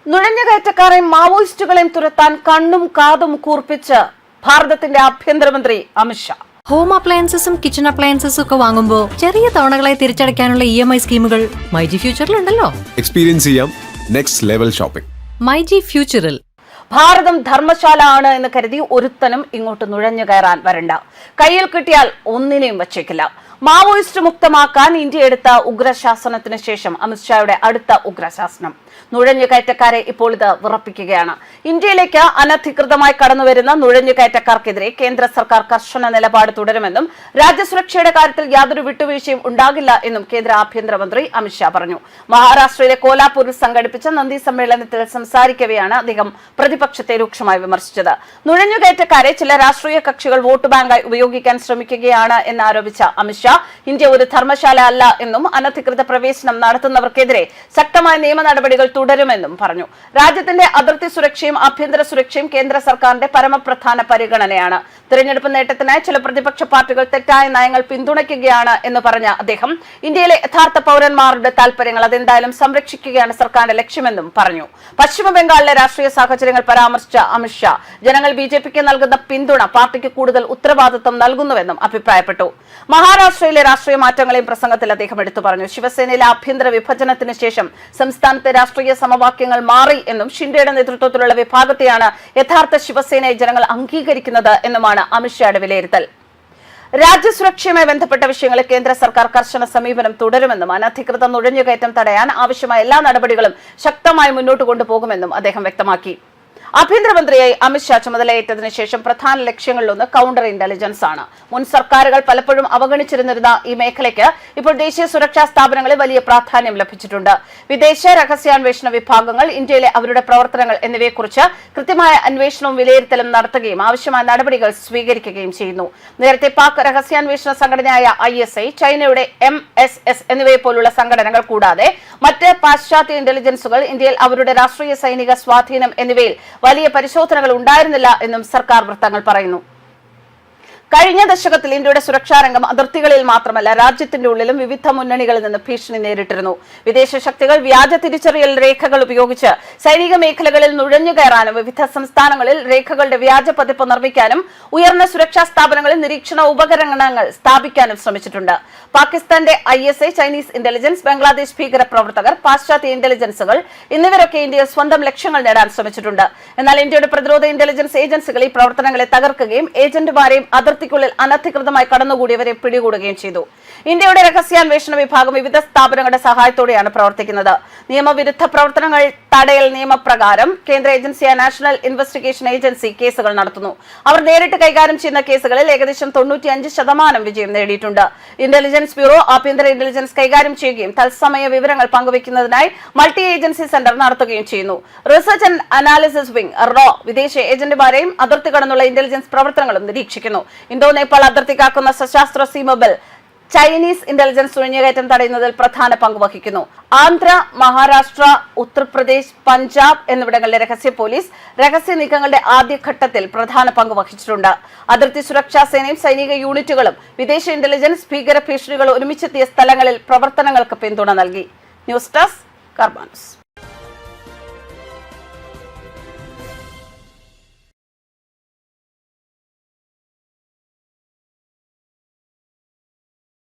നുഴഞ്ഞുകയറ്റക്കാരെയും മാവോയിസ്റ്റുകളെയും തുരത്താൻ കണ്ണും കാതും കൂർപ്പിച്ച് ഭാരതത്തിന്റെ ആഭ്യന്തരമന്ത്രി അമിത്ഷാ. ഹോം അപ്ലയൻസസും കിച്ചൺ അപ്ലയൻസസും ഒക്കെ വാങ്ങുമ്പോൾ ചെറിയ തവണകളായി തിരിച്ചടയ്ക്കാനുള്ള EMI സ്കീമുകൾ മൈജി ഫ്യൂച്ചറിലുണ്ടല്ലോ. എക്സ്പീരിയൻസ് ചെയ്യാം നെക്സ്റ്റ് ലെവൽ ഷോപ്പിംഗ് മൈജി ഫ്യൂച്ചറിൽ. ഭാരതം ധർമ്മശാല ആണ് എന്ന് കരുതി ഒരുത്തനും ഇങ്ങോട്ട് നുഴഞ്ഞു കയറാൻ വരണ്ട. കയ്യിൽ കിട്ടിയാൽ ഒന്നിനെയും വച്ചേക്കില്ല. മാവോയിസ്റ്റ് മുക്തമാക്കാൻ ഇന്ത്യ എടുത്ത ഉഗ്രശാസനത്തിന് ശേഷം അമിത്ഷായുടെ അടുത്ത ഉഗ്രശാസനം നുഴഞ്ഞുകയറ്റക്കാരെ ഇപ്പോൾ ഇത് വിറപ്പിക്കുകയാണ്. ഇന്ത്യയിലേക്ക് അനധികൃതമായി കടന്നുവരുന്ന നുഴഞ്ഞുകയറ്റക്കാർക്കെതിരെ കേന്ദ്ര സർക്കാർ കർശന നിലപാട് തുടരുമെന്നും രാജ്യസുരക്ഷയുടെ കാര്യത്തിൽ യാതൊരു വിട്ടുവീഴ്ചയും ഉണ്ടാകില്ല എന്നും കേന്ദ്ര ആഭ്യന്തരമന്ത്രി അമിത്ഷാ പറഞ്ഞു. മഹാരാഷ്ട്രയിലെ കോലാപൂരിൽ സംഘടിപ്പിച്ച നന്ദി സമ്മേളനത്തിൽ സംസാരിക്കവെയാണ് അദ്ദേഹം പ്രതിപക്ഷത്തെ രൂക്ഷമായി വിമർശിച്ചത്. നുഴഞ്ഞുകയറ്റക്കാരെ ചില രാഷ്ട്രീയ കക്ഷികൾ വോട്ട് ബാങ്കായി ഉപയോഗിക്കാൻ ശ്രമിക്കുകയാണ് എന്നാരോപിച്ച അമിത്ഷാ ഇന്ത്യ ഒരു ധർമ്മശാല അല്ല എന്നും അനധികൃത പ്രവേശനം നടത്തുന്നവർക്കെതിരെ ശക്തമായ നിയമ നടപടികൾ തുടരുമെന്നും പറഞ്ഞു. രാജ്യത്തിന്റെ അതിർത്തി സുരക്ഷയും ആഭ്യന്തര സുരക്ഷയും കേന്ദ്ര സർക്കാരിന്റെ പരമപ്രധാന പരിഗണനയാണ്. തിരഞ്ഞെടുപ്പ് നേട്ടത്തിനായി ചില പ്രതിപക്ഷ പാർട്ടികൾ തെറ്റായ നയങ്ങൾ പിന്തുണയ്ക്കുകയാണ് എന്ന് പറഞ്ഞ അദ്ദേഹം ഇന്ത്യയിലെ യഥാർത്ഥ പൗരന്മാരുടെ താൽപര്യങ്ങൾ അതെന്തായാലും സംരക്ഷിക്കുകയാണ് സർക്കാരിന്റെ ലക്ഷ്യമെന്നും പറഞ്ഞു. പശ്ചിമ ബംഗാളിലെ രാഷ്ട്രീയ സാഹചര്യങ്ങൾ പരാമർശിച്ച അമിത്ഷാ ജനങ്ങൾ BJPക്ക് നൽകുന്ന പിന്തുണ പാർട്ടിക്ക് കൂടുതൽ ഉത്തരവാദിത്വം നൽകുന്നുവെന്നും അഭിപ്രായപ്പെട്ടു. മഹാരാഷ്ട്രയിലെ രാഷ്ട്രീയ മാറ്റങ്ങളെയും പ്രസംഗത്തിൽ അദ്ദേഹം എടുത്തു പറഞ്ഞു. ശിവസേനയിലെ ആഭ്യന്തര വിഭജനത്തിന് ശേഷം സംസ്ഥാനത്തെ രാഷ്ട്രീയ സമവാക്യങ്ങൾ മാറി എന്നും ഷിൻഡെയുടെ നേതൃത്വത്തിലുള്ള വിഭാഗത്തെയാണ് യഥാർത്ഥ ശിവസേനയെ ജനങ്ങൾ അംഗീകരിക്കുന്നത് എന്നുമാണ് അമിത്ഷായുടെ വിലയിരുത്തൽ. രാജ്യസുരക്ഷയുമായി ബന്ധപ്പെട്ട വിഷയങ്ങളിൽ കേന്ദ്ര സർക്കാർ കർശന സമീപനം തുടരുമെന്നും അനധികൃത നുഴഞ്ഞുകയറ്റം തടയാൻ ആവശ്യമായ എല്ലാ നടപടികളും ശക്തമായി മുന്നോട്ട് കൊണ്ടുപോകുമെന്നും അദ്ദേഹം വ്യക്തമാക്കി. ആഭ്യന്തരമന്ത്രിയായി അമിത്ഷാ ചുമതലയേറ്റതിനു ശേഷം പ്രധാന ലക്ഷ്യങ്ങളിലൊന്ന് കൗണ്ടർ ഇന്റലിജൻസ് ആണ്. മുൻ സർക്കാരുകൾ പലപ്പോഴും അവഗണിച്ചിരുന്നിരുന്ന ഈ മേഖലയ്ക്ക് ഇപ്പോൾ ദേശീയ സുരക്ഷാ സ്ഥാപനങ്ങളിൽ വലിയ പ്രാധാന്യം ലഭിച്ചിട്ടുണ്ട്. വിദേശ രഹസ്യാന്വേഷണ വിഭാഗങ്ങൾ ഇന്ത്യയിലെ അവരുടെ പ്രവർത്തനങ്ങൾ എന്നിവയെക്കുറിച്ച് കൃത്യമായ അന്വേഷണവും വിലയിരുത്തലും നടത്തുകയും ആവശ്യമായ നടപടികൾ സ്വീകരിക്കുകയും ചെയ്യുന്നു. നേരത്തെ പാക് രഹസ്യാന്വേഷണ സംഘടനയായ ISI, ചൈനയുടെ MSS എന്നിവയെ പോലുള്ള സംഘടനകൾ കൂടാതെ മറ്റ് പാശ്ചാത്യ ഇന്റലിജൻസുകൾ ഇന്ത്യയിൽ അവരുടെ രാഷ്ട്രീയ സൈനിക സ്വാധീനം എന്നിവയിൽ വലിയ പരിശോധനകൾ ഉണ്ടായിരുന്നില്ല എന്നും സർക്കാർ വൃത്തങ്ങൾ പറയുന്നു. കഴിഞ്ഞ ദശകത്തിൽ ഇന്ത്യയുടെ സുരക്ഷാ രംഗം അതിർത്തികളിൽ മാത്രമല്ല രാജ്യത്തിന്റെ ഉള്ളിലും വിവിധ മുന്നണികളിൽ നിന്ന് ഭീഷണി നേരിട്ടിരുന്നു. വിദേശ ശക്തികൾ വ്യാജ തിരിച്ചറിയൽ രേഖകൾ ഉപയോഗിച്ച് സൈനിക മേഖലകളിൽ നുഴഞ്ഞുകയറാനും വിവിധ സംസ്ഥാനങ്ങളിൽ രേഖകളുടെ വ്യാജ പതിപ്പ് നിർമ്മിക്കാനും ഉയർന്ന സുരക്ഷാ സ്ഥാപനങ്ങളിൽ നിരീക്ഷണ ഉപകരണങ്ങൾ സ്ഥാപിക്കാനും ശ്രമിച്ചിട്ടുണ്ട്. പാകിസ്ഥാന്റെ ISI, ചൈനീസ് ഇന്റലിജൻസ്, ബംഗ്ലാദേശ് ഭീകര പ്രവർത്തകർ, പാശ്ചാത്യ ഇന്റലിജൻസുകൾ എന്നിവരൊക്കെ ഇന്ത്യയിൽ സ്വന്തം ലക്ഷ്യങ്ങൾ നേടാൻ ശ്രമിച്ചിട്ടുണ്ട്. എന്നാൽ ഇന്ത്യയുടെ പ്രതിരോധ ഇന്റലിജൻസ് ഏജൻസികൾ ഈ പ്രവർത്തനങ്ങളെ തകർക്കുകയും ഏജന്റുമാരെയും അതിർത്തിക്കുള്ളിൽ അനധികൃതമായി കടന്നുകൂടിയവരെ പിടികൂടുകയും ചെയ്തു. ഇന്ത്യയുടെ രഹസ്യാന്വേഷണ വിഭാഗം വിവിധ സ്ഥാപനങ്ങളുടെ സഹായത്തോടെയാണ് പ്രവർത്തിക്കുന്നത്. നിയമവിരുദ്ധ പ്രവർത്തനങ്ങൾ തടയൽ നിയമപ്രകാരം കേന്ദ്ര ഏജൻസിയായ നാഷണൽ ഇൻവെസ്റ്റിഗേഷൻ ഏജൻസി കേസുകൾ നടത്തുന്നു. അവർ നേരിട്ട് കൈകാര്യം ചെയ്യുന്ന കേസുകളിൽ ഏകദേശം 95% വിജയം നേടിയിട്ടുണ്ട്. ഇന്റലിജൻസ് ബ്യൂറോ ആഭ്യന്തര ഇന്റലിജൻസ് കൈകാര്യം ചെയ്യുകയും തത്സമയ വിവരങ്ങൾ പങ്കുവയ്ക്കുന്നതിനായി മൾട്ടി ഏജൻസി സെന്റർ നടത്തുകയും ചെയ്യുന്നു. Research and analysis wing RAW വിദേശ ഏജന്റുമാരെയും അതിർത്തി കടന്നുള്ള ഇന്റലിജൻസ് പ്രവർത്തനങ്ങളും നിരീക്ഷിക്കുന്നു. ഇന്തോ നേപ്പാൾ അതിർത്തി കാക്കുന്ന സശാസ്ത്ര സീമബൽ ചൈനീസ് ഇന്റലിജൻസ് നുഴഞ്ഞുകയറ്റം തടയുന്നതിൽ പ്രധാന പങ്ക് വഹിക്കുന്നു. ആന്ധ്ര, മഹാരാഷ്ട്ര, ഉത്തർപ്രദേശ്, പഞ്ചാബ് എന്നിവിടങ്ങളിലെ രഹസ്യ പോലീസ് രഹസ്യ നീക്കങ്ങളുടെ ആദ്യഘട്ടത്തിൽ പ്രധാന പങ്ക് വഹിച്ചിട്ടുണ്ട്. അതിർത്തി സുരക്ഷാ സേനയും സൈനിക യൂണിറ്റുകളും വിദേശ ഇന്റലിജൻസ് ഭീകര ഭീഷണികൾ ഒരുമിച്ചെത്തിയ സ്ഥലങ്ങളിൽ പ്രവർത്തനങ്ങൾക്ക് പിന്തുണ നൽകി. News desk കർമാനസ്.